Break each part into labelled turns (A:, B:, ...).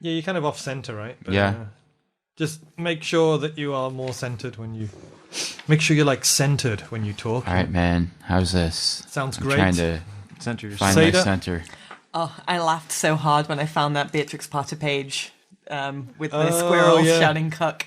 A: Yeah, you're kind of off-center, right? But,
B: Yeah.
A: just make sure that you are more centered when you... Make sure you're, like, centered when you talk.
B: All right, man. How's this?
A: Sounds
B: I'm
A: great.
B: trying to
C: Center yourself.
B: find my
A: Seyda?
B: center.
D: Oh, I laughed so hard when I found that Beatrix Potter page with the squirrel shouting cuck.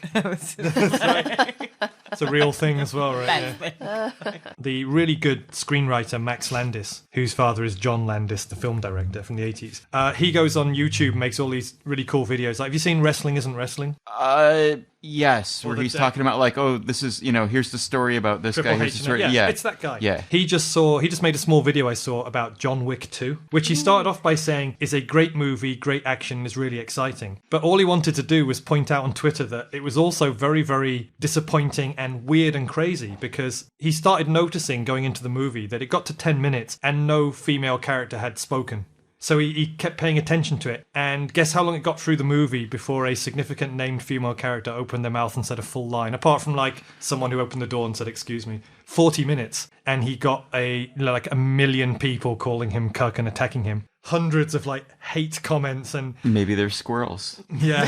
A: It's a real thing as well, right?
D: Best
A: Yeah.
D: thing.
A: The really good screenwriter Max Landis, whose father is John Landis, the film director from the 80s. He goes on YouTube and makes all these really cool videos. Like, have you seen Wrestling Isn't Wrestling?
B: Yes, where he's talking about like, oh, this is, here's the story about this
A: Triple
B: guy. Here's the
A: H,
B: story.
A: yeah, it's that guy.
B: Yeah.
A: He just made a small video I saw about John Wick 2, which he started off by saying is a great movie, great action, is really exciting. But all he wanted to do was point out on Twitter that it was also very, very disappointing and weird and crazy, because he started noticing going into the movie that it got to 10 minutes and no female character had spoken. So he kept paying attention to it, and guess how long it got through the movie before a significant named female character opened their mouth and said a full line, apart from like someone who opened the door and said, excuse me. 40 minutes, and he got a million people calling him cuck and attacking him. Hundreds of like hate comments and...
B: Maybe they're squirrels.
A: Yeah.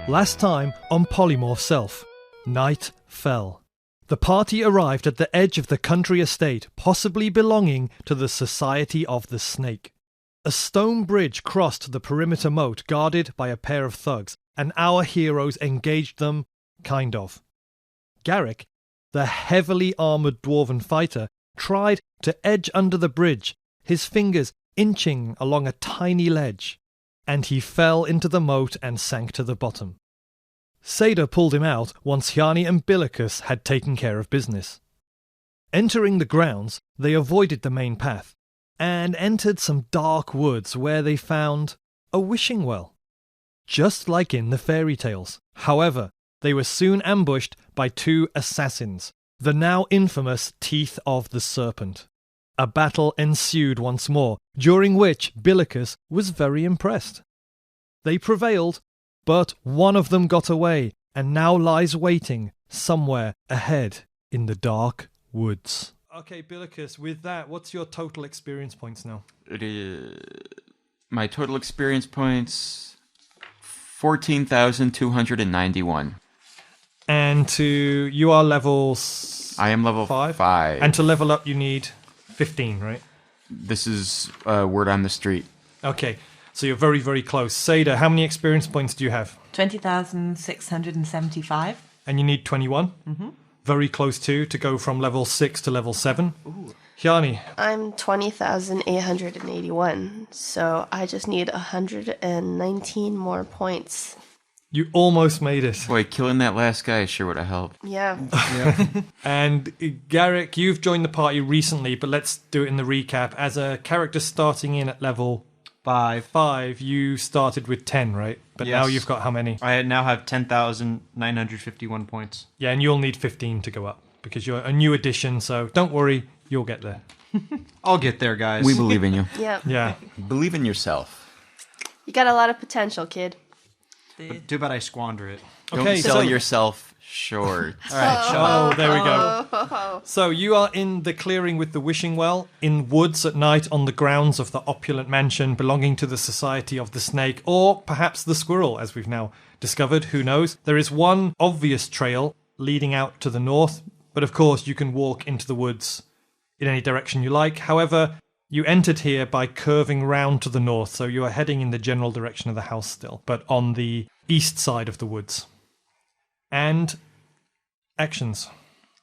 A: Last time on Polymorph Self, night fell. The party arrived at the edge of the country estate, possibly belonging to the Society of the Snake. A stone bridge crossed the perimeter moat guarded by a pair of thugs, and our heroes engaged them, kind of. Garrick, the heavily armoured dwarven fighter, tried to edge under the bridge, his fingers inching along a tiny ledge, and he fell into the moat and sank to the bottom. Seyda pulled him out once Hjani and Billicus had taken care of business. Entering the grounds, they avoided the main path, and entered some dark woods where they found a wishing well. Just like in the fairy tales. However, they were soon ambushed by two assassins, the now infamous Teeth of the Serpent. A battle ensued once more, during which Billicus was very impressed. They prevailed, but one of them got away and now lies waiting somewhere ahead in the dark woods. Okay, Billicus, with that, what's your total experience points now?
B: It is my total experience points 14,291.
A: And you are
B: I am level 5.
A: And to level up you need 15, right?
B: This is word on the street.
A: Okay, so you're very, very close. Seyda, how many experience points do you have?
D: 20,675.
A: And you need 21?
D: Mm-hmm.
A: Very close to go from level 6 to level 7.
D: Ooh.
A: Hjani?
E: I'm 20,881, so I just need 119 more points.
A: You almost made it.
B: Boy, killing that last guy sure would have helped.
E: Yeah.
A: And Garrick, you've joined the party recently, but let's do it in the recap. As a character starting in at level 5, you started with 10, right? But now you've got how many?
C: I now have 10,951 points.
A: Yeah, and you'll need 15 to go up, because you're a new addition, so don't worry, you'll get there.
C: I'll get there, guys.
B: We believe in you.
E: Yeah.
A: Yeah.
B: Believe in yourself.
E: You got a lot of potential, kid.
C: But too bad I squander it.
A: Okay,
B: Don't sell
A: so-
B: yourself short.
C: All right,
A: Oh, there we go. So you are in the clearing with the wishing well, in woods at night on the grounds of the opulent mansion belonging to the Society of the Snake, or perhaps the Squirrel, as we've now discovered, who knows. There is one obvious trail leading out to the north, but of course you can walk into the woods in any direction you like. However, you entered here by curving round to the north, so you are heading in the general direction of the house still, but on the east side of the woods. And actions.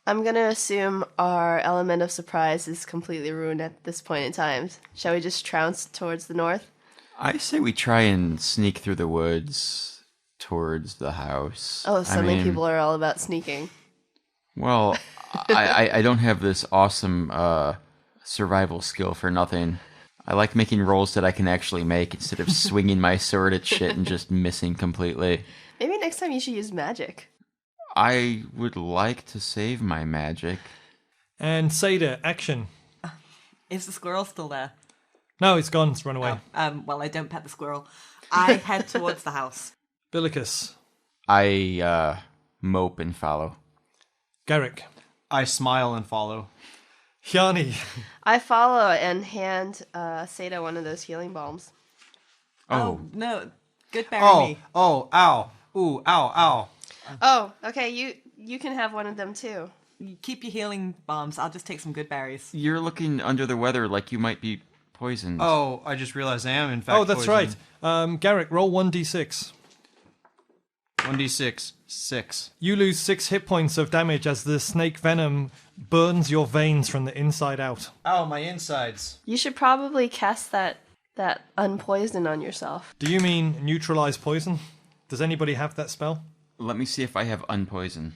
E: I'm going to assume our element of surprise is completely ruined at this point in time. Shall we just trounce towards the north?
B: I say we try and sneak through the woods towards the house.
E: Oh, suddenly people are all about sneaking.
B: Well, I don't have this awesome survival skill for nothing. I like making rolls that I can actually make instead of swinging my sword at shit and just missing completely.
E: Maybe next time you should use magic.
B: I would like to save my magic.
A: And Seyda, action.
D: Is the squirrel still there?
A: No, it's gone. It's run away.
D: Well, I don't pet the squirrel. I head towards the house.
A: Billicus.
B: I mope and follow.
A: Garrick.
C: I smile and follow.
A: Hjani.
E: I follow and hand Seyda one of those healing balms.
D: Oh no. Good bury
C: Oh,
D: me.
C: oh, ow. Ooh, ow, ow.
E: Oh, okay. You can have one of them too.
D: You keep your healing bombs. I'll just take some good berries.
B: You're looking under the weather like you might be poisoned.
C: Oh, I just realized I am, in fact,
A: Oh, that's
C: poisoned.
A: right. Garrick, roll 1d6.
C: 1d6. 6.
A: You lose 6 hit points of damage as the snake venom burns your veins from the inside out.
C: Ow, my insides.
E: You should probably cast that unpoison on yourself.
A: Do you mean neutralize poison? Does anybody have that spell?
B: Let me see if I have unpoison.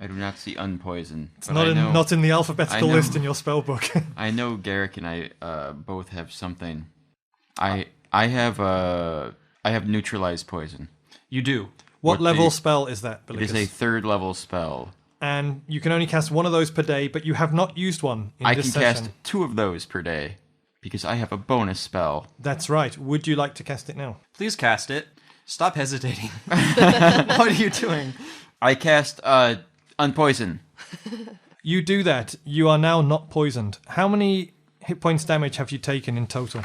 B: I do not see unpoison.
A: It's not in the alphabetical list in your spell book.
B: I know Garrick and I both have something. I have neutralized poison.
C: You do.
A: What
B: What
A: level
B: do you-
A: spell is that, Billicus?
B: It is a 3rd level spell.
A: And you can only cast one of those per day, but you have not used one in
B: I
A: this
B: can
A: session.
B: cast 2 of those per day because I have a bonus spell.
A: That's right. Would you like to cast it now?
C: Please cast it. Stop hesitating. What are you doing?
B: I cast unpoison.
A: You do that. You are now not poisoned. How many hit points damage have you taken in total?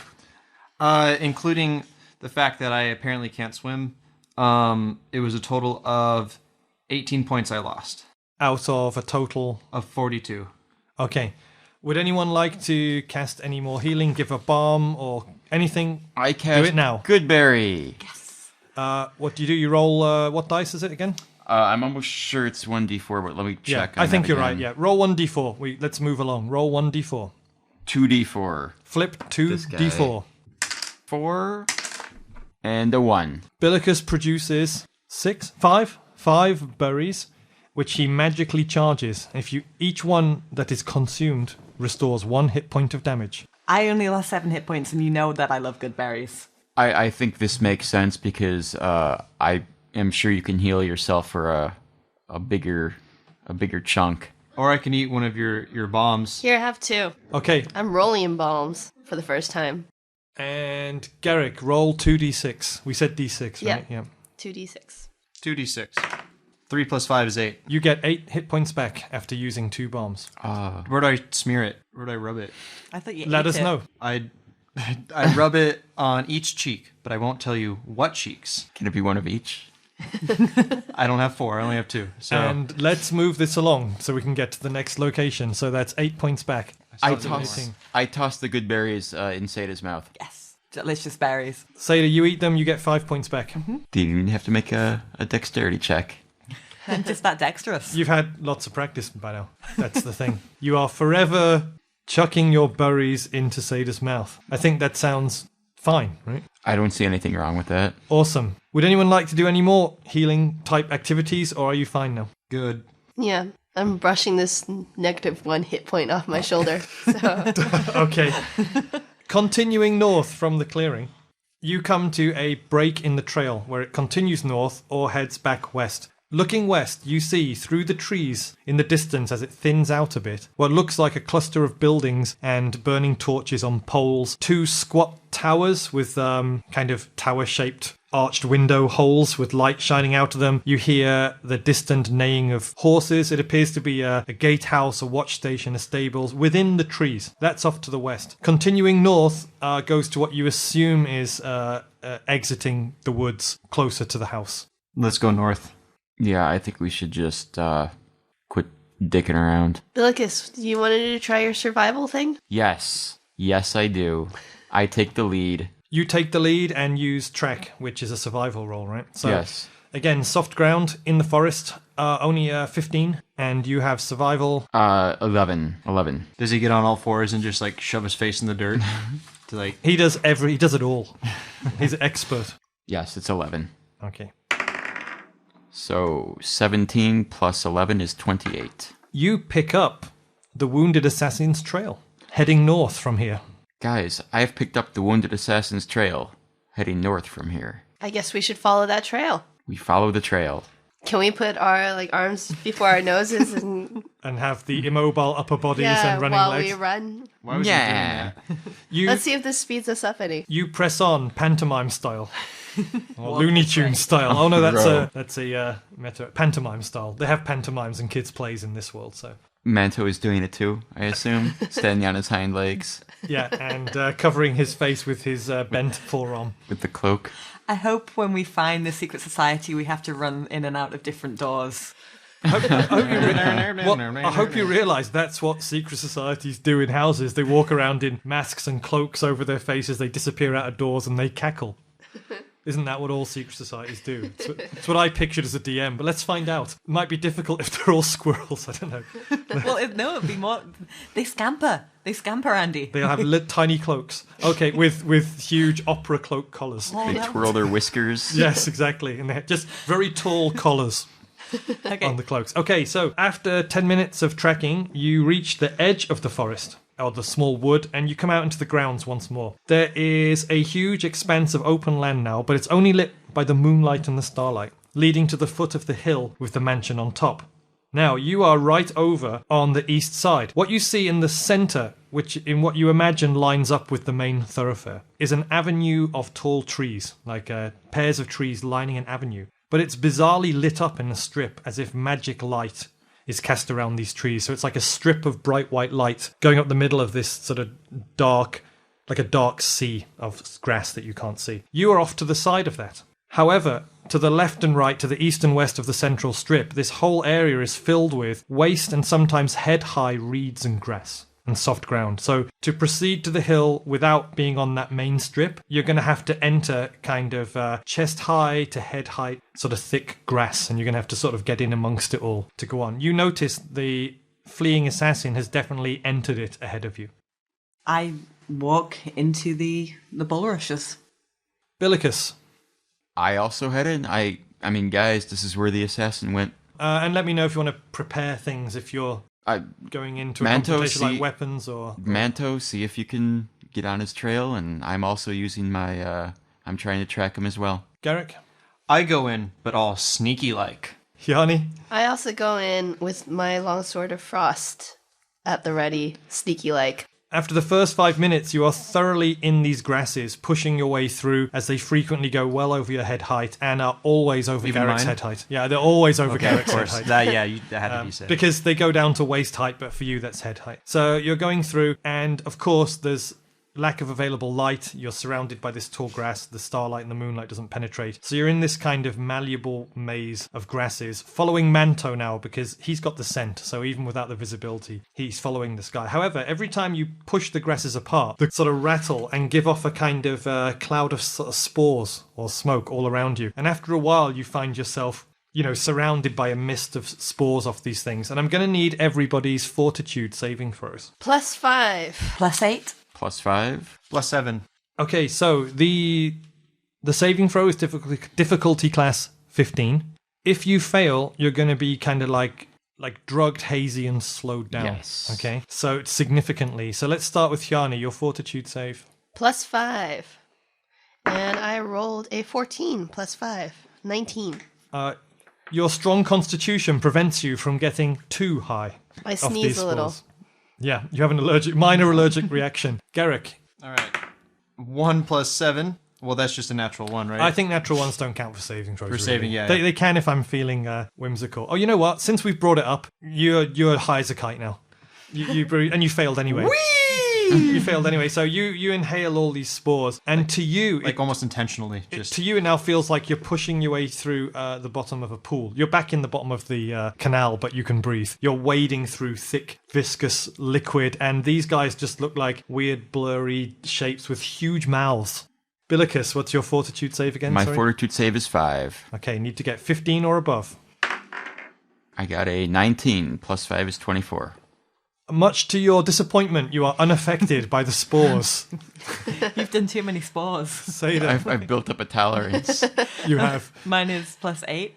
C: Including the fact that I apparently can't swim. It was a total of 18 points I lost.
A: Out of a total...
C: Of 42.
A: Okay. Would anyone like to cast any more healing, give a balm, or anything?
B: I cast
A: Do it now.
B: Goodberry.
A: What do? You roll... what dice is it again?
B: I'm almost sure it's 1d4, but let me check.
A: I
B: on
A: think
B: that
A: you're
B: again.
A: right, yeah. Roll 1d4. Let's move along. Roll 1d4.
B: 2d4.
A: Flip
B: This guy.
A: 2d4.
B: 4 and a 1.
A: Billicus produces 5 berries, which he magically charges. Each one that is consumed restores 1 hit point of damage.
D: I only lost 7 hit points, and you know that I love good berries.
B: I think this makes sense because I am sure you can heal yourself for a bigger chunk.
C: Or I can eat one of your bombs.
E: Here, have 2.
A: Okay,
E: I'm rolling balms for the first time.
A: and Garrick, roll 2d6. We said d6,
E: Yeah.
A: right? Yeah.
E: 2d6.
C: 2d6. 3 plus 5 is 8.
A: You get 8 hit points back after using 2 bombs.
C: Where do I smear it? Where do I rub it?
D: I thought you
A: Let
D: ate
A: us
D: it.
A: know.
C: I rub it on each cheek, but I won't tell you what cheeks.
B: Can it be one of each?
C: I don't have 4. I only have 2. So
A: And let's move this along so we can get to the next location. So that's 8 points back.
B: I
C: still have
B: toss the good berries in Seyda's mouth.
D: Yes. Delicious berries.
A: Seyda, you eat them, you get 5 points back.
B: Do you even have to make a dexterity check?
D: I'm just that dexterous.
A: You've had lots of practice by now. That's the thing. You are forever chucking your berries into Seyda's mouth. I think that sounds fine, right?
B: I don't see anything wrong with that.
A: Awesome. Would anyone like to do any more healing type activities, or are you fine now?
C: good.
E: Yeah, I'm brushing this -1 hit point off my shoulder. So
A: Okay. Continuing north from the clearing, you come to a break in the trail where it continues north or heads back west. Looking west, you see through the trees in the distance as it thins out a bit what looks like a cluster of buildings and burning torches on poles. 2 squat towers with kind of tower-shaped arched window holes with light shining out of them. You hear the distant neighing of horses. It appears to be a gatehouse, a watch station, a stables within the trees. That's off to the west. Continuing north goes to what you assume is exiting the woods closer to the house.
C: Let's go north.
B: Yeah, I think we should just quit dicking around.
E: Billicus, do you want to try your survival thing?
B: Yes. Yes, I do. I take the lead.
A: You take the lead and use Trek, which is a survival roll, right? So,
B: Yes.
A: again, soft ground in the forest, only 15, and you have survival.
B: 11.
C: Does he get on all fours and just like shove his face in the dirt? To like
A: He does it all. He's an expert.
B: Yes, it's 11.
A: Okay.
B: So 17 plus 11 is 28.
A: You pick up the Wounded Assassin's trail, heading north from here.
B: Guys, I have picked up the Wounded Assassin's trail, heading north from here.
E: I guess we should follow that trail.
B: We follow the trail.
E: Can we put our arms before our noses and
A: have the immobile upper bodies and running
E: while
A: legs.
E: we run?
C: Why was he doing that?
E: Let's see if this speeds us up any.
A: You press on pantomime style. Or Looney Tunes style. Oh no, that's a meta pantomime style. They have pantomimes and kids plays in this world, so.
B: Manto is doing it too, I assume, standing on his hind legs.
A: Yeah, and covering his face with his bent forearm.
B: With the cloak.
D: I hope when we find the secret society, we have to run in and out of different doors.
A: I hope you realise that's what secret societies do in houses. They walk around in masks and cloaks over their faces, they disappear out of doors, and they cackle. Isn't that what all secret societies do? It's what I pictured as a DM, but let's find out. It might be difficult if they're all squirrels, I don't know.
D: Well, it'd be more... They scamper, Andy.
A: They have tiny cloaks. Okay, with huge opera cloak collars.
B: They twirl their whiskers.
A: Yes, exactly. And they have just very tall collars on the cloaks. Okay, so after 10 minutes of trekking, you reach the edge of the forest, or the small wood, and you come out into the grounds once more. There is a huge expanse of open land now, but it's only lit by the moonlight and the starlight, leading to the foot of the hill with the mansion on top. Now, you are right over on the east side. What you see in the centre, which in what you imagine lines up with the main thoroughfare, is an avenue of tall trees, like pairs of trees lining an avenue. But it's bizarrely lit up in a strip, as if magic light is cast around these trees. So it's like a strip of bright white light going up the middle of this sort of dark, like a dark sea of grass that you can't see. You are off to the side of that. However, to the left and right, to the east and west of the central strip, this whole area is filled with waist and sometimes head-high reeds and grass and soft ground. So to proceed to the hill without being on that main strip, you're going to have to enter kind of chest-high to head-high, sort of thick grass, and you're going to have to sort of get in amongst it all to go on. You notice the fleeing assassin has definitely entered it ahead of you.
D: I walk into the bulrushes.
A: Billicus.
B: I also head in. I mean, guys, this is where the assassin went.
A: And let me know if you want to prepare things if you're going into a confrontation like weapons or...
B: Manto, see if you can get on his trail, and I'm also using my... I'm trying to track him as well.
A: Garrick?
C: I go in, but all sneaky-like.
A: Hjani?
E: I also go in with my longsword of frost at the ready, sneaky-like.
A: After the first 5 minutes, you are thoroughly in these grasses, pushing your way through as they frequently go well over your head height and are always over
C: Even
A: Garrick's
C: mine?
A: head height. Yeah, they're always over Garrick's head height.
C: That had to be said.
A: Because they go down to waist height, but for you, that's head height. So you're going through, and of course, there's lack of available light. You're surrounded by this tall grass. The starlight and the moonlight doesn't penetrate. So you're in this kind of malleable maze of grasses, following Manto now because he's got the scent. So even without the visibility, he's following this guy. However, every time you push the grasses apart, they sort of rattle and give off a kind of cloud of sort of spores or smoke all around you. And after a while, you find yourself, you know, surrounded by a mist of spores off these things. And I'm going to need everybody's fortitude saving throws.
E: +5.
D: +8.
B: +5.
C: +7.
A: Okay, so the saving throw is difficulty class 15. If you fail, you're going to be kind of like drugged, hazy, and slowed down.
B: Yes.
A: Okay, so significantly. So let's start with Hjani, your fortitude save.
E: +5. And I rolled a 14 +5. 19.
A: Your strong constitution prevents you from getting too high.
E: I
A: of
E: sneeze
A: these
E: a little.
A: spores. Yeah, you have an minor allergic reaction. Garrick.
C: All right. 1 +7. Well, that's just a natural 1, right?
A: I think natural ones don't count for saving throws.
C: For saving, yeah.
A: They can if I'm feeling whimsical. Oh, you know what? Since we've brought it up, you're high as a kite now. And you failed anyway.
C: Whee!
A: You failed anyway. So you inhale all these spores, and to you,
C: almost intentionally.
A: To you, it now feels like you're pushing your way through the bottom of a pool. You're back in the bottom of the canal, but you can breathe. You're wading through thick, viscous liquid, and these guys just look like weird, blurry shapes with huge mouths. Billicus, what's your fortitude save again?
B: My
A: Sorry?
B: fortitude save is 5.
A: Okay, need to get 15 or above.
B: I got a 19. +5 is 24.
A: Much to your disappointment, you are unaffected by the spores.
D: You've done too many spores.
A: Seyda,
B: I've built up a tolerance.
A: you have.
D: Mine is +8.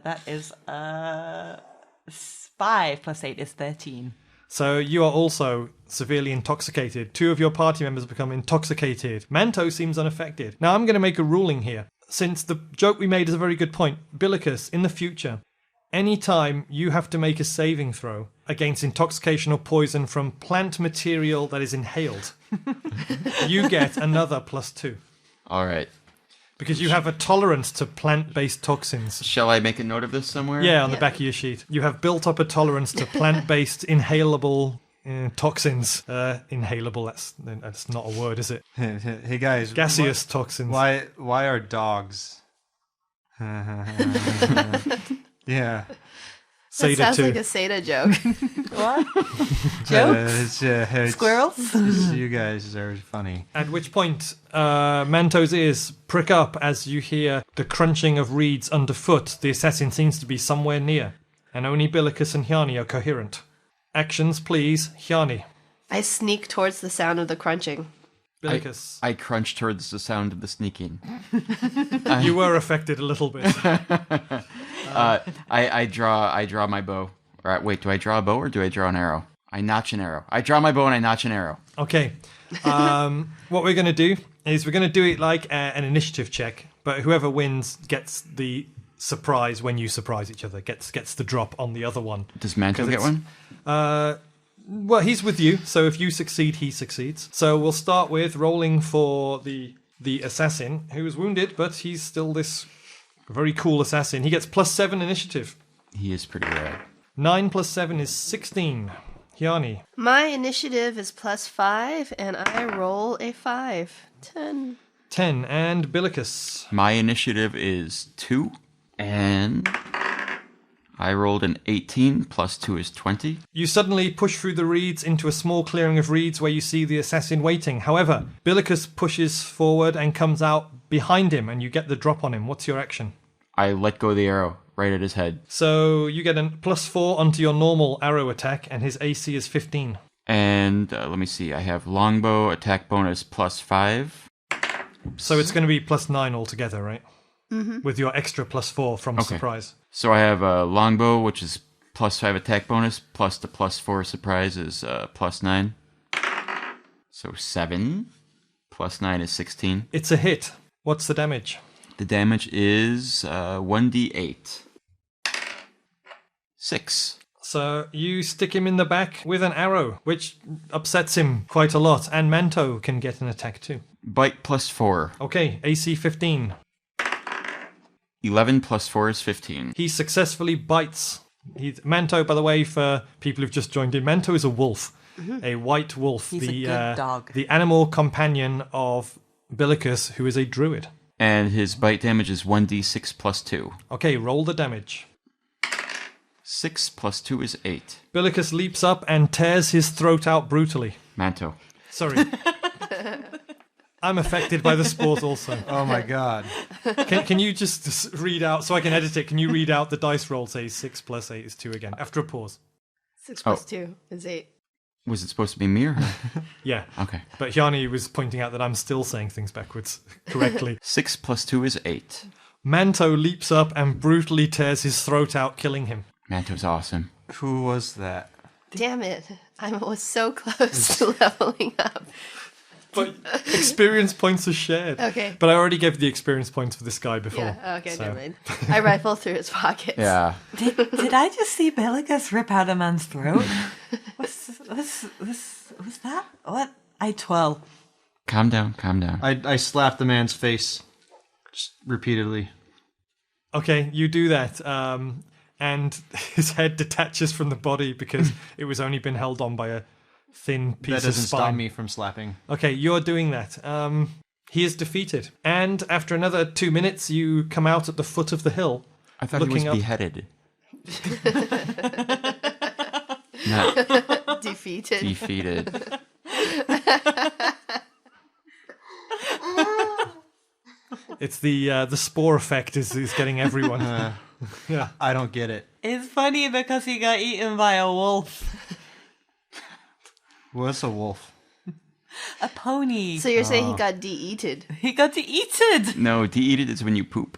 D: That is 5 +8 is 13.
A: So you are also severely intoxicated. 2 of your party members become intoxicated. Manto seems unaffected. Now I'm going to make a ruling here. Since the joke we made is a very good point, Billicus, in the future, anytime you have to make a saving throw against intoxication or poison from plant material that is inhaled, you get another +2.
B: All right.
A: Because you have a tolerance to plant-based toxins.
B: Shall I make a note of this somewhere?
A: Yeah, on the back of your sheet. You have built up a tolerance to plant-based inhalable toxins. Inhalable, that's not a word, is it?
C: Hey guys.
A: Gaseous toxins.
C: Why are dogs? Yeah.
E: That
A: Seyda
E: sounds
A: too.
E: like a Seyda joke.
D: What? Jokes?
C: It's-
D: Squirrels?
C: You guys are funny.
A: At which point, Manto's ears prick up as you hear the crunching of reeds underfoot. The assassin seems to be somewhere near, and only Billicus and Hjani are coherent. Actions, please. Hjani.
E: I sneak towards the sound of the crunching.
A: Billicus.
B: I crunch towards the sound of the sneaking.
A: You were affected a little bit.
B: I draw my bow. All right, wait, do I draw a bow or do I draw an arrow? I notch an arrow. I draw my bow and I notch an arrow.
A: Okay. What we're going to do is we're going to do it like an initiative check, but whoever wins gets the surprise when you surprise each other, gets the drop on the other one.
B: Does Manto
A: 'Cause
B: get one?
A: Well, he's with you, so if you succeed, he succeeds. So we'll start with rolling for the assassin, who is wounded, but he's still this very cool assassin. He gets +7 initiative.
B: He is pretty rad.
A: 9 + 7 is 16. Hjani.
E: My initiative is +5, and I roll a 5. 10.
A: 10. And Billicus.
B: My initiative is 2, and I rolled an 18, +2 is 20.
A: You suddenly push through the reeds into a small clearing of reeds where you see the assassin waiting. However, Billicus pushes forward and comes out behind him, and you get the drop on him. What's your action?
B: I let go of the arrow right at his head.
A: So you get a +4 onto your normal arrow attack, and his AC is 15.
B: And let me see, I have longbow attack bonus +5.
A: So it's going to be +9 altogether, right? Mm-hmm. With your extra +4 from surprise.
B: So I have a longbow, which is +5 attack bonus, plus the +4 surprise is +9. So 7 +9 is 16.
A: It's a hit. What's the damage?
B: The damage is 1d8. 6.
A: So you stick him in the back with an arrow, which upsets him quite a lot, and Manto can get an attack too.
B: Bite +4.
A: Okay, AC 15.
B: 11 +4 is 15.
A: He successfully bites. Manto, by the way, for people who've just joined in, Manto is a wolf, a white wolf,
D: He's a good dog.
A: the animal companion of Billicus, who is a druid.
B: And his bite damage is 1d6 +2.
A: Okay, roll the damage.
B: 6 +2 is 8.
A: Billicus leaps up and tears his throat out brutally.
B: Manto.
A: Sorry. I'm affected by the sport also.
C: Oh my god.
A: Can you just read out, so I can edit it, can you read out the dice roll, say 6 + 8 is 2 again, after a pause?
E: 6 + 2 is 8.
B: Was it supposed to be me or her?
A: Yeah.
B: Okay.
A: But Hjani was pointing out that I'm still saying things backwards correctly.
B: 6 +2 is 8.
A: Manto leaps up and brutally tears his throat out, killing him.
B: Manto's awesome.
C: Who was that?
E: Damn it. I was so close to leveling up.
A: But experience points are shared.
E: Okay.
A: But I already gave the experience points for this guy before.
E: Yeah, okay,
A: so.
E: never mind. I rifle through his pockets.
B: Yeah.
D: Did I just see Billicus rip out a man's throat? What's that? What? I twirl.
B: Calm down, calm down.
C: I slapped the man's face just repeatedly.
A: Okay, you do that. And his head detaches from the body because it was only been held on by a thin piece
C: That
A: of
C: doesn't
A: spine.
C: stop me from slapping.
A: Okay, you're doing that. He is defeated. And after another 2 minutes, you come out at the foot of the hill.
B: I thought he was
A: looking up.
B: beheaded. Not
E: Defeated.
B: defeated.
A: It's the spore effect is getting everyone. Yeah.
C: I don't get it.
D: It's funny because he got eaten by a wolf.
C: What's a wolf?
D: A pony.
E: So you're saying he got de-eated?
D: He got to eat it.
B: No, de-eated is when you poop.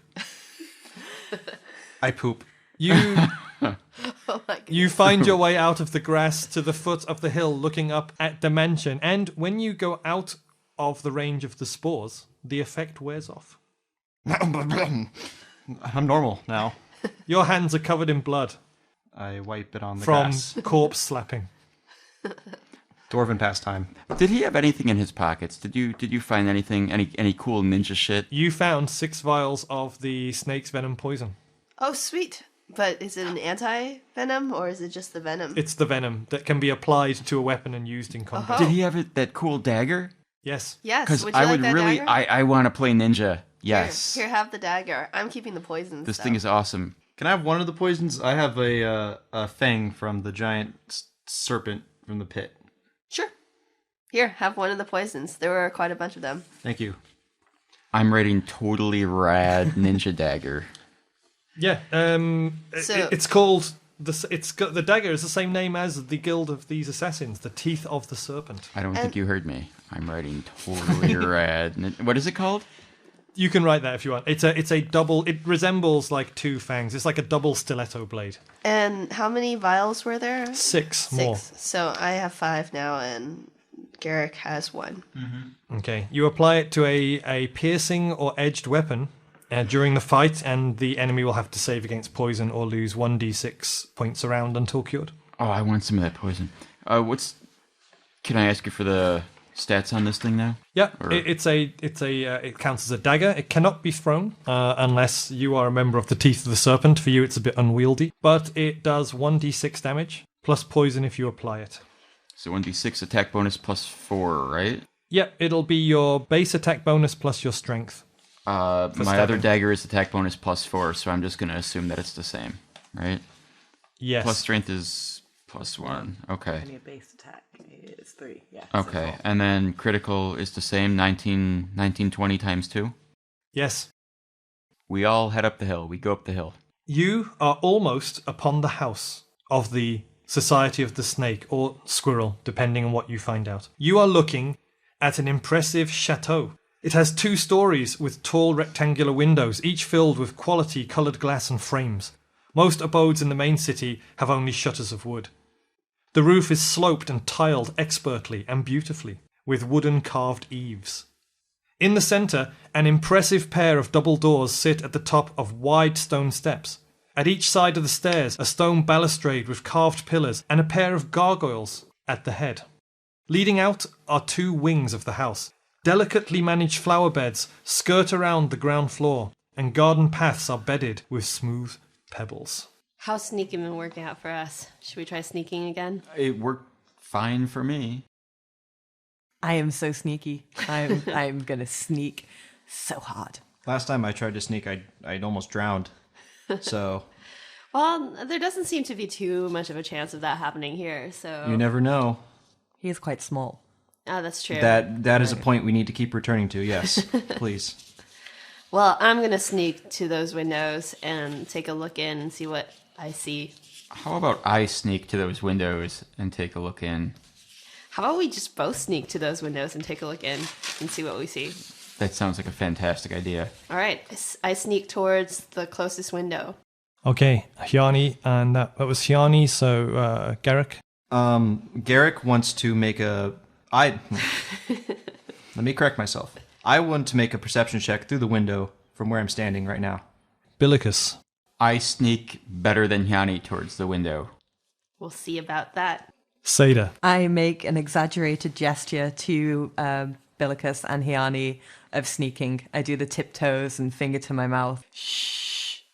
C: I poop.
A: You
E: Oh my god.
A: You find your way out of the grass to the foot of the hill, looking up at the mansion. And when you go out of the range of the spores, the effect wears off.
C: I'm normal now.
A: Your hands are covered in blood
C: I wipe it on the
A: from
C: grass.
A: corpse slapping.
C: Dwarven pastime.
B: Did he have anything in his pockets? Did you find anything, any cool ninja shit?
A: You found 6 vials of the snake's venom poison.
E: Oh, sweet. But is it an anti-venom, or is it just the venom?
A: It's the venom that can be applied to a weapon and used in combat.
E: Oh.
B: Did he have that cool dagger?
A: Yes.
E: Yes,
B: Because
E: would you
B: I
E: like
B: would
E: that
B: really,
E: dagger?
B: I want to play ninja. Yes.
E: Here, have the dagger. I'm keeping the poison
B: This
E: stuff.
B: thing is awesome.
C: Can I have one of the poisons? I have a fang from the giant serpent from the pit.
E: Sure. Here, have one of the poisons. There were quite a bunch of them.
C: Thank you.
B: I'm rating totally rad ninja dagger.
A: Yeah. It's called the dagger is the same name as the guild of these assassins, the Teeth of the Serpent.
B: I don't think you heard me. I'm writing totally rad. What is it called?
A: You can write that if you want. It's a double. It resembles like 2 fangs. It's like a double stiletto blade.
E: And how many vials were there?
A: 6 more.
E: 6. So I have 5 now, and Garrick has 1.
A: Okay. You apply it to a piercing or edged weapon during the fight, and the enemy will have to save against poison or lose 1d6 points around until cured.
B: Oh, I want some of that poison. Can I ask you for the stats on this thing now?
A: Yeah,
B: Or-
A: it counts as a dagger. It cannot be thrown unless you are a member of the Teeth of the Serpent. For you, it's a bit unwieldy, but it does 1d6 damage plus poison if you apply it.
B: So 1d6 attack bonus plus 4, right?
A: Yep, it'll be your base attack bonus plus your strength.
B: My
A: stabbing.
B: other dagger is attack bonus plus 4, so I'm just going to assume that it's the same, right?
A: Yes.
B: Plus strength is plus 1. Okay.
D: And your base attack is 3. Yeah.
B: Okay, and then critical is the same, 19, 20 times 2.
A: Yes.
B: We all head up the hill. We go up the hill.
A: You are almost upon the house of the Society of the Snake, or Squirrel, depending on what you find out. You are looking at an impressive chateau. It has 2 stories with tall rectangular windows, each filled with quality coloured glass and frames. Most abodes in the main city have only shutters of wood. The roof is sloped and tiled expertly and beautifully, with wooden carved eaves. In the centre, an impressive pair of double doors sit at the top of wide stone steps. At each side of the stairs, a stone balustrade with carved pillars and a pair of gargoyles at the head. Leading out are 2 wings of the house. Delicately managed flower beds skirt around the ground floor, and garden paths are bedded with smooth pebbles.
E: How's sneaking been working out for us? Should we try sneaking again?
B: It worked fine for me.
D: I am so sneaky. I'm gonna sneak so hard.
C: Last time I tried to sneak, I'd almost drowned. So
E: Well, there doesn't seem to be too much of a chance of that happening here, so...
C: you never know.
D: He is quite small.
E: Oh, that's true.
C: That is a point we need to keep returning to. Yes, please.
E: Well, I'm going to sneak to those windows and take a look in and see what I see.
B: How about I sneak to those windows and take a look in?
E: How about we just both sneak to those windows and take a look in and see what we see?
B: That sounds like a fantastic idea.
E: All right, I sneak towards the closest window.
A: Okay, Hjani, and that was Hjani, so Garrick.
C: Garrick wants to make let me correct myself. I want to make a perception check through the window from where I'm standing right now.
A: Billicus.
B: I sneak better than Hjani towards the window.
E: We'll see about that.
A: Seyda.
D: I make an exaggerated gesture to Billicus and Hjani of sneaking. I do the tiptoes and finger to my mouth.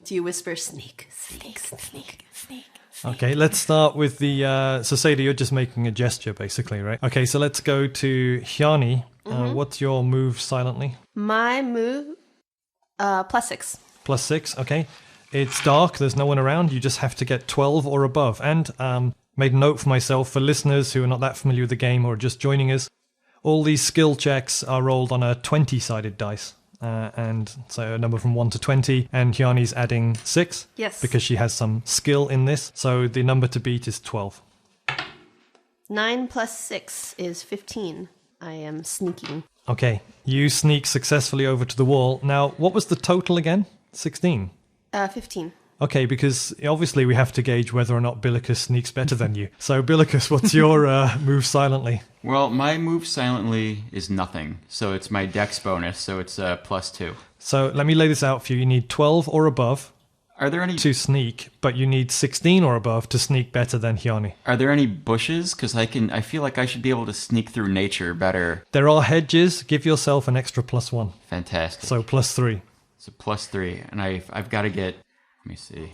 E: Do you whisper, sneak, sneak, sneak, sneak?
A: Okay, let's start with the... so Seyda, you're just making a gesture, basically, right? Okay, so let's go to Hjani. What's your move silently?
E: My move, +6.
A: +6, okay. It's dark, there's no one around, you just have to get 12 or above. And made a note for myself, for listeners who are not that familiar with the game or are just joining us, all these skill checks are rolled on a 20-sided dice. And so a number from 1 to 20, and Hjani's adding 6.
E: Yes.
A: Because she has some skill in this, so the number to beat is 12.
E: 9 + 6 is 15. I am sneaking.
A: Okay, you sneak successfully over to the wall. Now, what was the total again? 16?
E: 15.
A: Okay, because obviously we have to gauge whether or not Billicus sneaks better than you. So, Billicus, what's your move silently?
B: Well, my move silently is nothing. So it's my dex bonus, so it's +2.
A: So, let me lay this out for you. You need 12 or above
B: Are there any
A: to sneak, but you need 16 or above to sneak better than Hjani.
B: Are there any bushes? Because I feel like I should be able to sneak through nature better.
A: There are hedges. Give yourself an extra +1.
B: Fantastic.
A: So, +3.
B: So +3, and I've got to get. Let me see.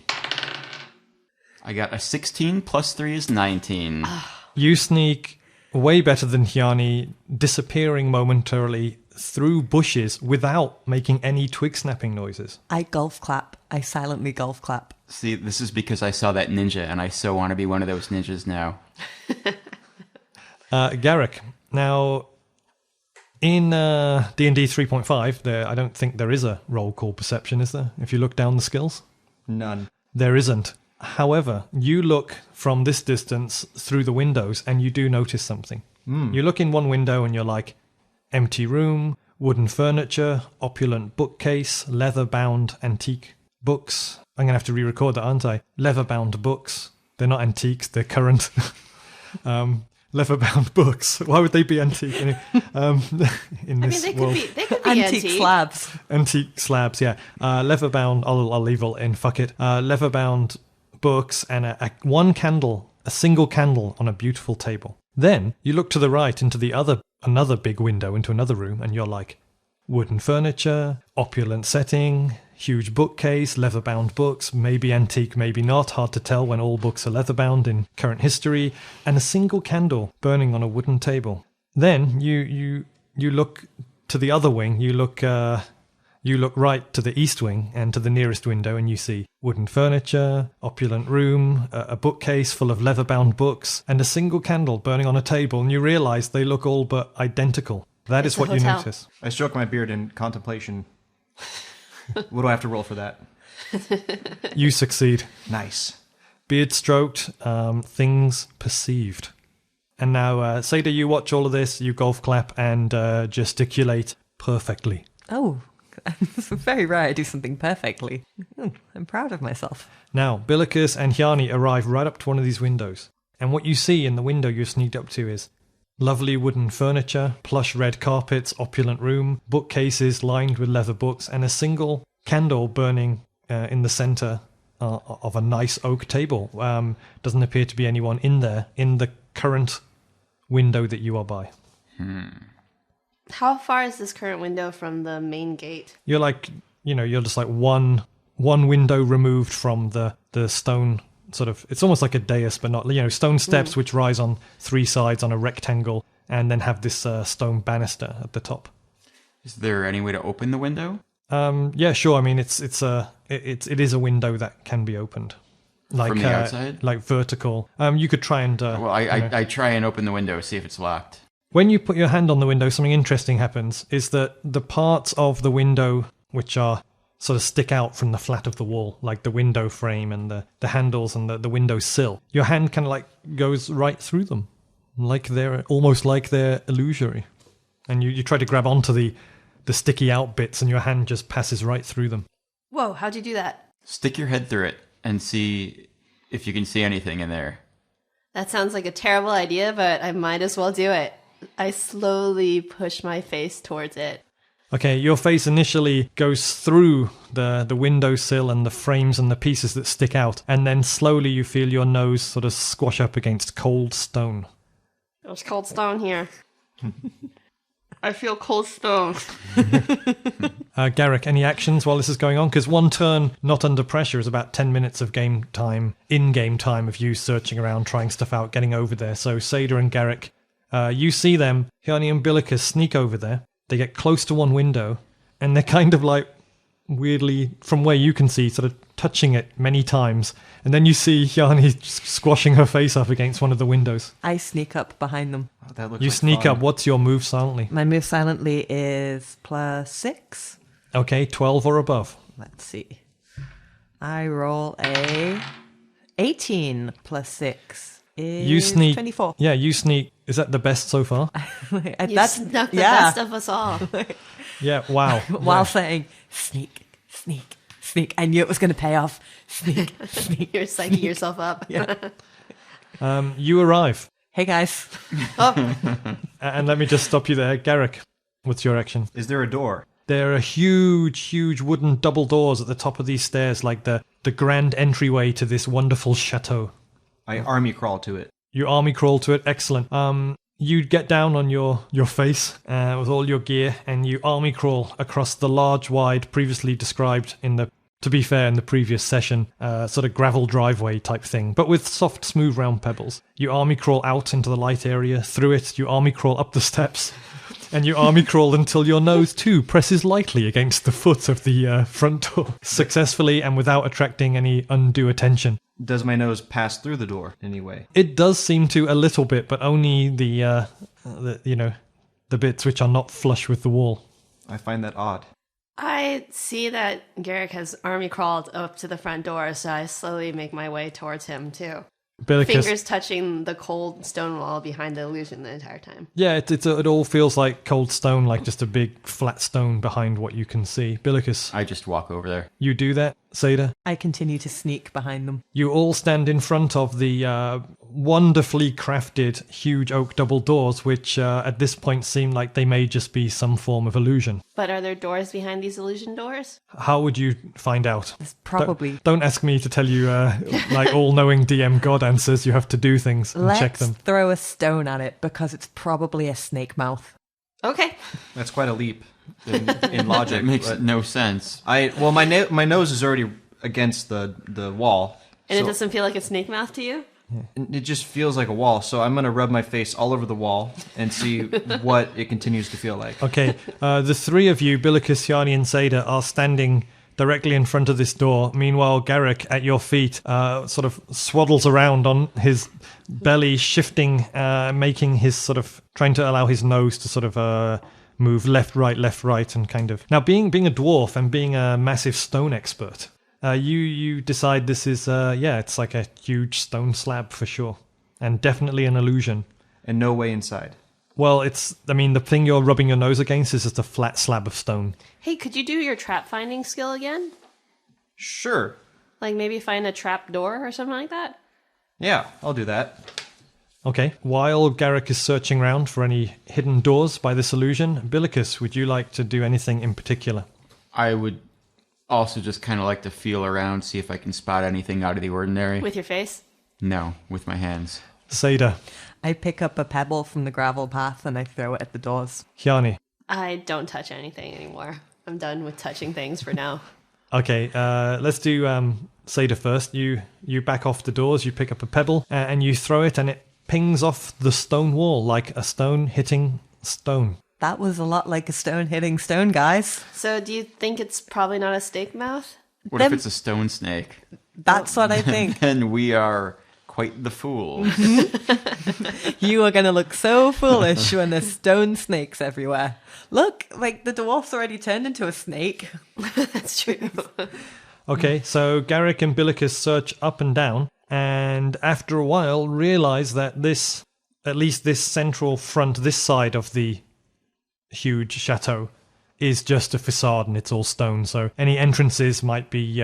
B: I got a 16 +3 is 19.
A: You sneak way better than Hjani, disappearing momentarily through bushes without making any twig snapping noises.
D: I golf clap. I silently golf clap.
B: See, this is because I saw that ninja, and I so want to be one of those ninjas now.
A: Garrick, now in D&D 3.5, I don't think there is a roll called perception, is there? If you look down the skills?
C: None.
A: There isn't. However, you look from this distance through the windows and you do notice something. You look in one window and you're like, empty room, wooden furniture, opulent bookcase, leather-bound antique books. I'm going to have to re-record that, aren't I? Leather-bound books. They're not antiques, they're current. Leather-bound books. Why would they be antique in this world?
E: They could be
D: Antique slabs.
A: Antique slabs, yeah. Leather-bound, I'll leave it in, fuck it. Leather-bound books and one candle, a single candle on a beautiful table. Then you look to the right into another big window into another room and you're like, wooden furniture, opulent setting, huge bookcase, leather-bound books, maybe antique, maybe not, hard to tell when all books are leather-bound in current history, and a single candle burning on a wooden table. Then you look to the other wing, you look right to the east wing and to the nearest window and you see wooden furniture, opulent room, a bookcase full of leather-bound books, and a single candle burning on a table, and you realize they look all but identical. That is
E: It's a
A: what you
E: hotel.
A: notice.
C: I stroke my beard in contemplation. What do I have to roll for that?
A: You succeed.
C: Nice.
A: Beard stroked, things perceived. And now, Seyda, you watch all of this, you golf clap and gesticulate perfectly.
D: Oh, it's very rare I do something perfectly. I'm proud of myself.
A: Now, Billicus and Hjani arrive right up to one of these windows. And what you see in the window you've sneaked up to is lovely wooden furniture, plush red carpets, opulent room, bookcases lined with leather books, and a single candle burning in the center of a nice oak table. Doesn't appear to be anyone in there in the current window that you are by.
E: How far is this current window from the main gate?
A: You're like, you're just like one window removed from the stone sort of, it's almost like a dais, but not, stone steps which rise on three sides on a rectangle and then have this stone banister at the top.
B: Is there any way to open the window?
A: Yeah, sure. I mean, it is a window that can be opened. Like,
B: From the outside?
A: Like vertical. You could try and...
B: Well, I try and open the window, see if it's locked.
A: When you put your hand on the window, something interesting happens, is that the parts of the window which are sort of stick out from the flat of the wall, like the window frame and the handles and the window sill, your hand kind of like goes right through them, almost like they're illusory. And you try to grab onto the sticky out bits and your hand just passes right through them.
E: Whoa, how'd you do that?
B: Stick your head through it and see if you can see anything in there.
E: That sounds like a terrible idea, but I might as well do it. I slowly push my face towards it.
A: Okay, your face initially goes through the windowsill and the frames and the pieces that stick out, and then slowly you feel your nose sort of squash up against cold stone.
E: There's cold stone here. I feel cold stone.
A: Garrick, any actions while this is going on? Because one turn, not under pressure, is about 10 minutes of game time, in-game time of you searching around, trying stuff out, getting over there. So Seyda and Garrick, you see them, Hjani and Billicus sneak over there. They get close to one window, and they're kind of like, weirdly, from where you can see, sort of touching it many times. And then you see Hjani squashing her face up against one of the windows.
D: I sneak up behind them.
C: Oh, that looks
A: You
C: like
A: sneak
C: fun.
A: up. What's your move silently?
D: My move silently is +6.
A: Okay, 12 or above.
D: Let's see. I roll a 18 +6 is
A: You sneak.
D: 24.
A: Yeah, you sneak. Is that the best so far?
E: You snuck the best of us all.
A: Yeah, wow.
D: While saying, sneak, sneak, Sneak. I knew it was going to pay off. Sneak. Sneak.
E: You're psyching yourself up.
D: Yeah.
A: You arrive.
D: Hey, guys.
A: And let me just stop you there. Garrick, what's your action?
C: Is there a door?
A: There are huge wooden double doors at the top of these stairs, like the grand entryway to this wonderful chateau.
C: I army crawl to it.
A: You army crawl to it. Excellent. You get down on your face with all your gear, and you army crawl across the large, wide, previously described in the previous session, sort of gravel driveway type thing, but with soft, smooth, round pebbles. You army crawl out into the light area. Through it, you army crawl up the steps, and you army crawl until your nose too presses lightly against the foot of the front door, successfully and without attracting any undue attention.
C: Does my nose pass through the door anyway?
A: It does seem to a little bit, but only the bits which are not flush with the wall.
C: I find that odd.
E: I see that Garrick has army crawled up to the front door, so I slowly make my way towards him too.
A: Billicus,
E: Fingers touching the cold stone wall behind the illusion the entire time.
A: yeah, it all feels like cold stone, like just a big flat stone behind what you can see. Billicus,
B: I just walk over there.
A: you do that. Seyda,
D: I continue to sneak behind them.
A: you all stand in front of the wonderfully crafted huge oak double doors, which at this point seem like they may just be some form of illusion.
E: But are there doors behind these illusion doors?
A: How would you find out?
D: It's probably...
A: Don't ask me to tell you like all-knowing DM God answers. You have to do things and check them.
D: Let's throw a stone at it because it's probably a snake mouth.
E: Okay.
C: That's quite a leap in logic.
B: It makes
C: but
B: no sense.
C: my nose is already against the wall.
E: And it
C: so
E: doesn't feel like a snake mouth to you?
C: it just feels like a wall. So I'm going to rub my face all over the wall and see what it continues to feel like.
A: Okay, the three of you, Billicus, Hjani, and Seyda, are standing directly in front of this door. Meanwhile, Garrick, at your feet, sort of swaddles around on his belly, shifting, making his sort of... trying to allow his nose to sort of move left, right, and kind of... Now, being a dwarf and being a massive stone expert, you decide this is, it's like a huge stone slab for sure. And definitely an illusion.
C: And no way inside.
A: Well, the thing you're rubbing your nose against is just a flat slab of stone.
E: Hey, could you do your trap finding skill again?
C: Sure.
E: Like maybe find a trap door or something like that?
C: Yeah, I'll do that.
A: Okay, while Garrick is searching around for any hidden doors by this illusion, Billicus, would you like to do anything in particular?
B: I would also just kind of like to feel around, see if I can spot anything out of the ordinary.
E: With your face?
B: No, with my hands.
A: Seyda,
D: I pick up a pebble from the gravel path and I throw it at the doors.
A: Hjani.
E: I don't touch anything anymore. I'm done with touching things for now.
A: Okay, let's do Seyda first. You back off the doors, you pick up a pebble, and you throw it, and it pings off the stone wall like a stone hitting stone.
D: That was a lot like a stone hitting stone, guys.
E: So do you think it's probably not a snake mouth?
B: What
D: Them-
B: if it's a stone snake?
D: That's what I think.
B: Then we are quite the fools.
D: You are going to look so foolish when there's stone snakes everywhere. Look, like the dwarf's already turned into a snake.
E: That's true.
A: Okay, so Garrick and Billicus search up and down, and after a while realize that this, at least this central front, this side of the huge chateau, is just a facade and it's all stone. So any entrances might be,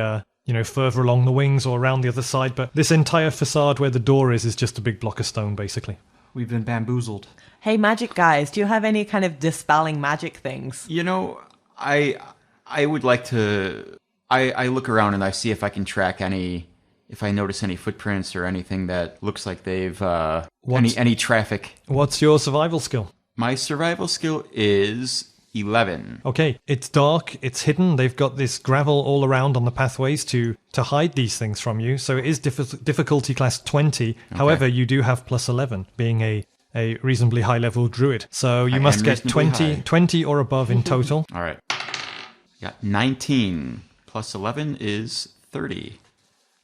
A: further along the wings or around the other side, but this entire facade where the door is just a big block of stone, basically.
C: We've been bamboozled.
D: Hey, magic guys, do you have any kind of dispelling magic things?
B: You know, I would like to... I look around and I see if I can track if I notice any footprints or anything that looks like they've... any traffic.
A: What's your survival skill?
B: My survival skill is 11.
A: Okay, it's dark, it's hidden, they've got this gravel all around on the pathways to hide these things from you, so it is difficulty class 20. Okay. However, you do have plus 11, being a reasonably high-level druid. So you must get 20 or above in total.
B: All right. Got 19 plus 11 is 30.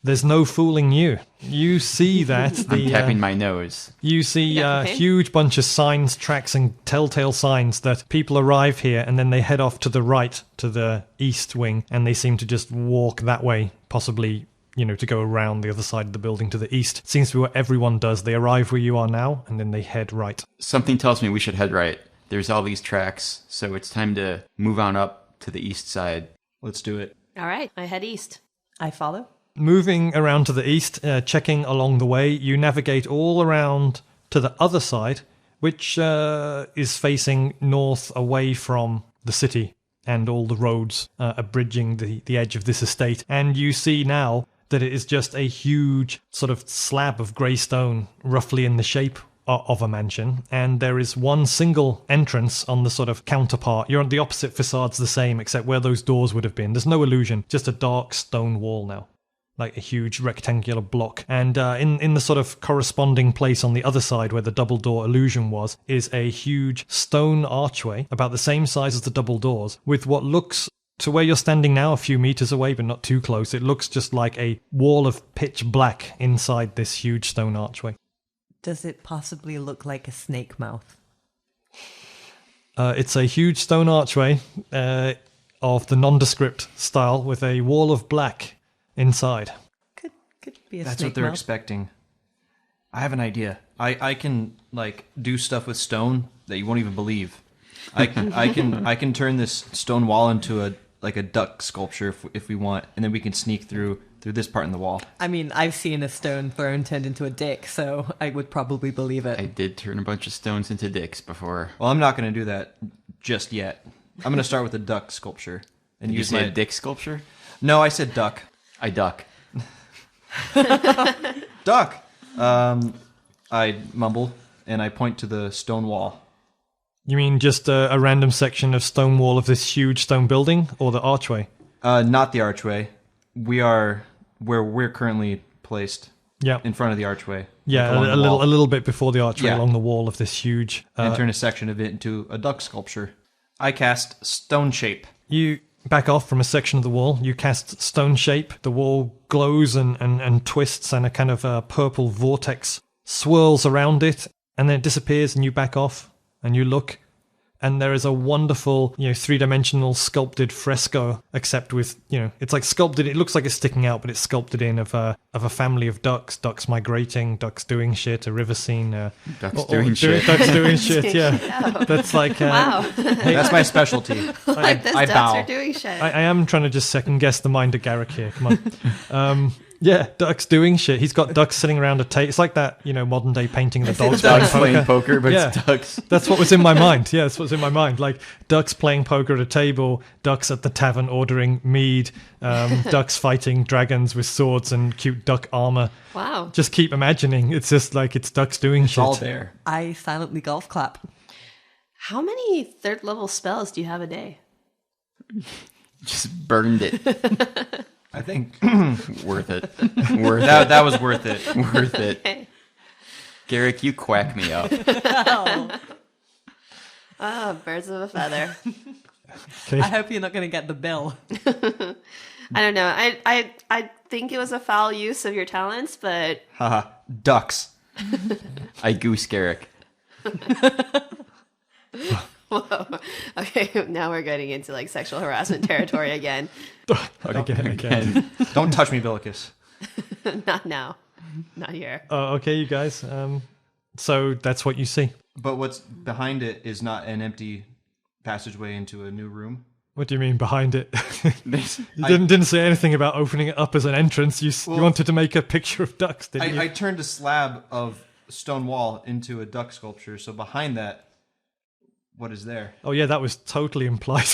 A: There's no fooling you. You see that
B: I'm tapping my nose.
A: You see a huge bunch of signs, tracks, and telltale signs that people arrive here and then they head off to the right, to the east wing, and they seem to just walk that way, possibly, to go around the other side of the building to the east. Seems to be what everyone does. They arrive where you are now, and then they head right.
B: Something tells me we should head right. There's all these tracks, so it's time to move on up to the east side.
C: Let's do it.
E: All right, I head east.
D: I follow.
A: Moving around to the east, checking along the way, you navigate all around to the other side, which is facing north away from the city and all the roads bridging the edge of this estate. And you see now that it is just a huge sort of slab of grey stone, roughly in the shape of a mansion, and there is one single entrance on the sort of counterpart. You're on the opposite facade's the same, except where those doors would have been. There's no illusion, just a dark stone wall now, like a huge rectangular block. And in the sort of corresponding place on the other side where the double door illusion was, is a huge stone archway, about the same size as the double doors, with what looks, to where you're standing now, a few meters away, but not too close, it looks just like a wall of pitch black inside this huge stone archway.
D: Does it possibly look like a snake mouth?
A: It's a huge stone archway of the nondescript style with a wall of black inside.
D: Could be a
C: That's
D: snake
C: what they're
D: mouth.
C: expecting. I have an idea. I can like do stuff with stone that you won't even believe. I can turn this stone wall into a duck sculpture if we want, and then we can sneak through this part in the wall.
D: I mean, I've seen a stone throne turned into a dick, so I would probably believe it.
B: I did turn a bunch of stones into dicks before.
C: Well, I'm not going to do that just yet. I'm going to start with a duck sculpture and
B: You
C: use
B: say
C: my
B: a dick sculpture?
C: No, I said duck.
B: I duck.
C: Duck. I mumble and I point to the stone wall.
A: You mean just a random section of stone wall of this huge stone building, or the archway?
C: Not the archway. We are where we're currently placed.
A: Yeah.
C: In front of the archway.
A: Yeah,
C: like along the wall.
A: a little bit before the archway,
C: Yeah.
A: along the wall of this huge...
C: And turn a section of it into a duck sculpture. I cast Stone Shape.
A: You back off from a section of the wall. You cast Stone Shape. The wall glows and twists, and a kind of purple vortex swirls around it, and then it disappears, and you back off, and you look, and there is a wonderful, three-dimensional sculpted fresco, except with, it's like sculpted. It looks like it's sticking out, but it's sculpted in of a family of ducks migrating, ducks doing shit, a river scene.
B: Ducks doing shit.
A: Ducks doing shit, yeah. That's like...
E: Wow.
C: That's my specialty.
E: Like this,
C: I
E: ducks
C: bow.
E: are doing shit.
A: I am trying to just second guess the mind of Garrick here. Come on. Yeah, ducks doing shit. He's got ducks sitting around a table. It's like that, modern day painting of the dogs
B: Ducks
A: playing
B: playing poker, but
A: Yeah.
B: it's ducks.
A: That's what was in my mind. Yeah, that's what's in my mind. Like ducks playing poker at a table, ducks at the tavern ordering mead, ducks fighting dragons with swords and cute duck armor.
E: Wow.
A: Just keep imagining. It's just like it's ducks doing
C: It's
A: shit.
C: all there.
D: I silently golf clap.
E: How many third level spells do you have a day?
B: Just burned it.
C: I think
B: Worth it. Worth
C: that was worth it.
B: it. Worth it. Garrick, you quack me up.
E: Oh, birds of a feather.
A: Okay.
D: I hope you're not going to get the bill.
E: I don't know. I think it was a foul use of your talents, but
C: Haha. Ducks.
B: I goose Garrick.
E: whoa. Okay, now we're getting into like sexual harassment territory again.
A: Again.
C: Don't touch me, Billicus.
E: Not now. Not here.
A: Okay, you guys. So that's what you see.
C: But what's behind it is not an empty passageway into a new room.
A: What do you mean behind it? You didn't say anything about opening it up as an entrance. You wanted to make a picture of ducks, didn't you?
C: I turned a slab of stone wall into a duck sculpture. So behind that, what is there?
A: Oh yeah, that was totally implied.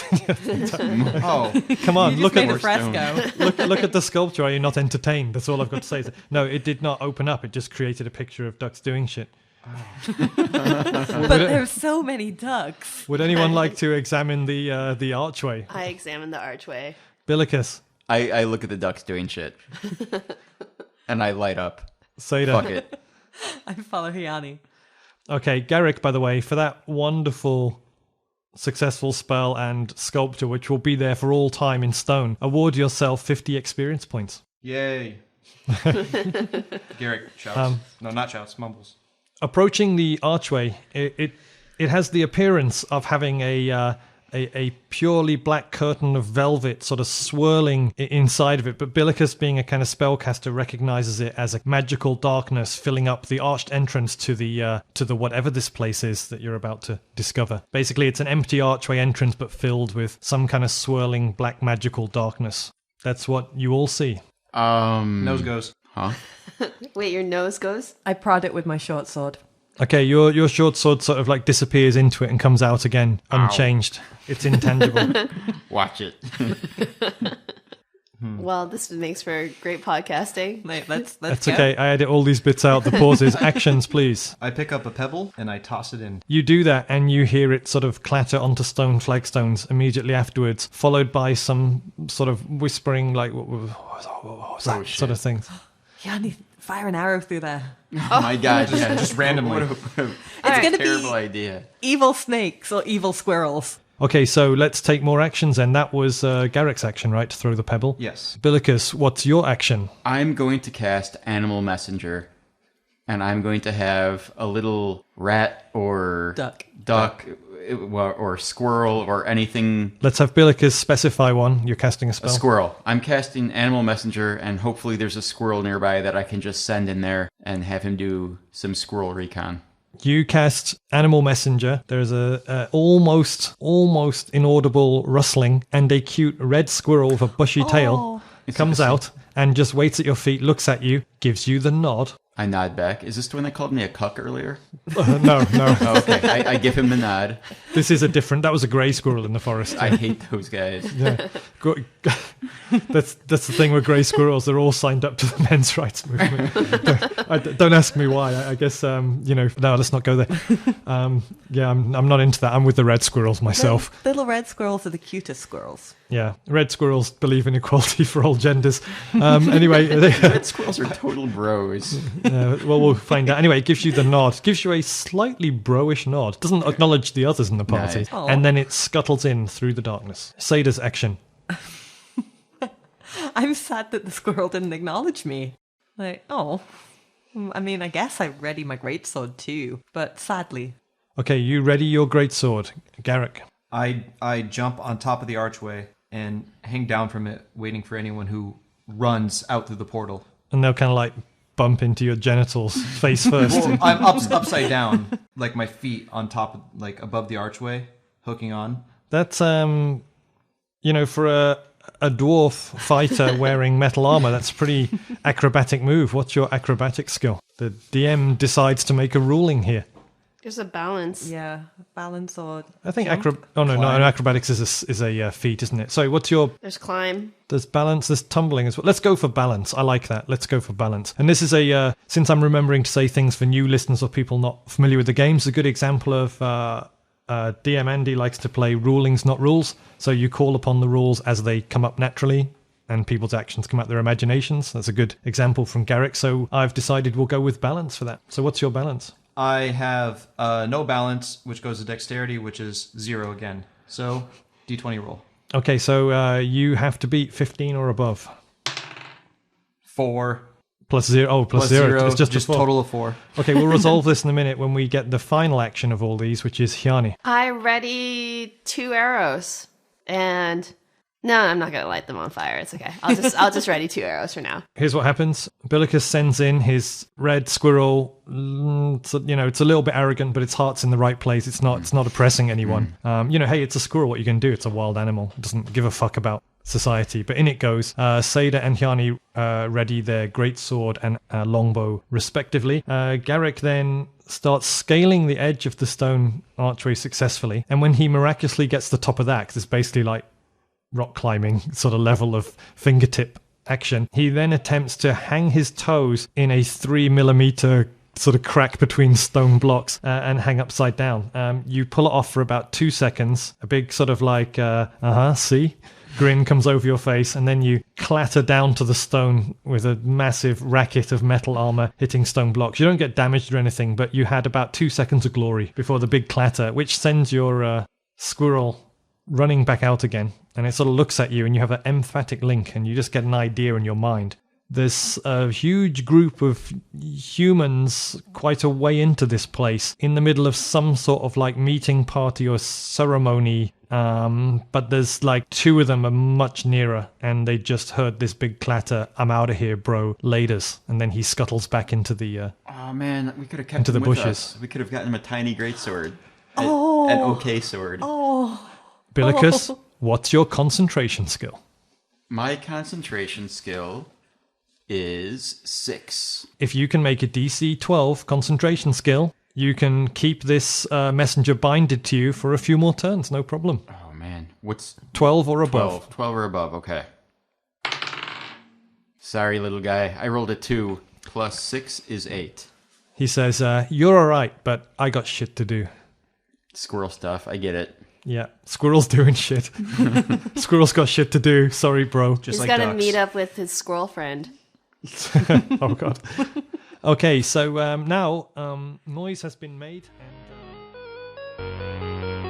C: Oh,
A: Come on,
D: You
A: look
D: just made
A: at
D: a fresco.
A: look at the sculpture. Are you not entertained? That's all I've got to say. No, it did not open up. It just created a picture of ducks doing shit.
D: But there's so many ducks.
A: Would anyone like to examine the archway?
E: I examined the archway.
A: Billicus,
B: I look at the ducks doing shit. And I light up.
A: Seyda.
B: Fuck it.
D: I follow Hjani.
A: Okay, Garrick, by the way, for that wonderful, successful spell and sculpture, which will be there for all time in stone, award yourself 50 experience points.
C: yay. Garrick shouts. No, not shouts, mumbles.
A: Approaching the archway, it has the appearance of having a purely black curtain of velvet sort of swirling inside of it, but Billicus, being a kind of spellcaster, recognizes it as a magical darkness filling up the arched entrance to the whatever this place is that you're about to discover. Basically, it's an empty archway entrance, but filled with some kind of swirling black magical darkness. That's what you all see.
C: Nose goes.
B: Huh?
E: Wait, your nose goes?
D: I prod it with my short sword.
A: Okay, your short sword sort of like disappears into it and comes out again, unchanged. It's intangible.
B: Watch it.
E: Well, this makes for great podcasting.
D: Wait, let's
A: That's
D: go.
A: okay. I edit all these bits out. The pauses. Actions, please.
C: I pick up a pebble and I toss it in.
A: You do that, and you hear it sort of clatter onto stone flagstones immediately afterwards, followed by some sort of whispering, like, what was that
B: shit.
A: sort of thing.
D: Hjani, fire an arrow through there.
B: Oh my god, yeah,
C: Just randomly.
D: It's going to
B: terrible
D: be
B: idea.
D: evil snakes or evil squirrels.
A: Okay, so let's take more actions, and that was Garrick's action, right, to throw the pebble?
C: Yes.
A: Billicus, what's your action?
B: I'm going to cast Animal Messenger, and I'm going to have a little rat or duck or squirrel or anything.
A: Let's have Billicus specify one. You're casting a spell.
B: A squirrel. I'm casting Animal Messenger, and hopefully there's a squirrel nearby that I can just send in there and have him do some squirrel recon.
A: You cast Animal Messenger. There's a almost inaudible rustling, and a cute red squirrel with a bushy tail comes out and just waits at your feet, looks at you, gives you the nod.
B: I nod back. Is this the one that called me a cuck earlier?
A: No.
B: Oh, okay. I give him the nod.
A: This is that was a grey squirrel in the forest.
B: I hate those guys.
A: Yeah. That's the thing with grey squirrels. They're all signed up to the men's rights movement. Don't ask me why. I guess, no, let's not go there. I'm not into that. I'm with the red squirrels myself.
D: Little red squirrels are the cutest squirrels.
A: Yeah. Red squirrels believe in equality for all genders. Anyway.
B: Red squirrels are total bros.
A: Well, we'll find out. Anyway, it gives you the nod. Gives you a slightly bro-ish nod. Doesn't acknowledge the others in the party.
B: Nice.
D: Aw.
A: And then it scuttles in through the darkness. Seyda's action.
D: I'm sad that the squirrel didn't acknowledge me. Like, I guess I ready my greatsword too, but sadly.
A: Okay, you ready your greatsword. Garrick.
C: I jump on top of the archway and hang down from it, waiting for anyone who runs out through the portal.
A: And they'll kind of like bump into your genitals face first.
C: Well, I'm upside down, like my feet on top of, like above the archway, hooking on.
A: That's, for a dwarf fighter wearing metal armor, that's a pretty acrobatic move. What's your acrobatic skill? The DM decides to make a ruling here.
E: There's a balance.
D: Yeah, balance or
A: I think
D: jump.
A: acrobatics is a feat, isn't it? So what's your...
E: There's climb.
A: There's balance, there's tumbling as well. Let's go for balance. I like that. Let's go for balance. And this is since I'm remembering to say things for new listeners or people not familiar with the games, a good example of DM Andy likes to play rulings, not rules. So you call upon the rules as they come up naturally, and people's actions come out their imaginations. That's a good example from Garrick. So I've decided we'll go with balance for that. So what's your balance?
C: I have no balance, which goes to dexterity, which is 0 again. So, d20 roll.
A: Okay, so you have to beat 15 or above.
C: 4.
A: Plus 0. Oh, plus 0. It's just a 4.
C: Total of 4.
A: Okay, we'll resolve this in a minute when we get the final action of all these, which is Hjani.
E: I ready 2 arrows. And no, I'm not gonna light them on fire. It's okay. I'll just ready 2 arrows for now.
A: Here's what happens. Billicus sends in his red squirrel. It's a little bit arrogant, but its heart's in the right place. It's not oppressing anyone. Hey, it's a squirrel. What you can do? It's a wild animal. It doesn't give a fuck about society. But in it goes. Seyda and Hjani ready their greatsword and longbow, respectively. Garrick then starts scaling the edge of the stone archway successfully. And when he miraculously gets to the top of that, 'cause it's basically like rock climbing sort of level of fingertip action, he then attempts to hang his toes in a 3mm sort of crack between stone blocks and hang upside down. You pull it off for about 2 seconds. A big sort of like, see? Grin comes over your face, and then you clatter down to the stone with a massive racket of metal armor hitting stone blocks. You don't get damaged or anything, but you had about 2 seconds of glory before the big clatter, which sends your squirrel running back out again. And it sort of looks at you, and you have an emphatic link, and you just get an idea in your mind. There's a huge group of humans quite a way into this place, in the middle of some sort of like meeting party or ceremony. But there's like 2 of them are much nearer, and they just heard this big clatter. I'm out of here, bro. Laters. And then he scuttles back into the
B: Oh man, we could have kept
A: into
B: him
A: the
B: with
A: bushes.
B: us. We could have gotten him a tiny greatsword.
D: Oh.
B: An okay sword.
D: Oh.
A: Billicus. What's your concentration skill?
B: My concentration skill is 6.
A: If you can make a DC 12 concentration skill, you can keep this messenger binded to you for a few more turns, no problem.
B: Oh, man. What's
A: 12 or above.
B: 12 or above, okay. Sorry, little guy. I rolled a 2. Plus 6 is 8.
A: He says, you're alright, but I got shit to do.
B: Squirrel stuff, I get it.
A: Yeah, Squirrel's doing shit. Squirrel's got shit to do. Sorry, bro.
C: Just
E: He's
C: like
E: got to
C: ducks.
E: meet up with his squirrel friend.
A: Oh, God. Okay, so now noise has been made. And,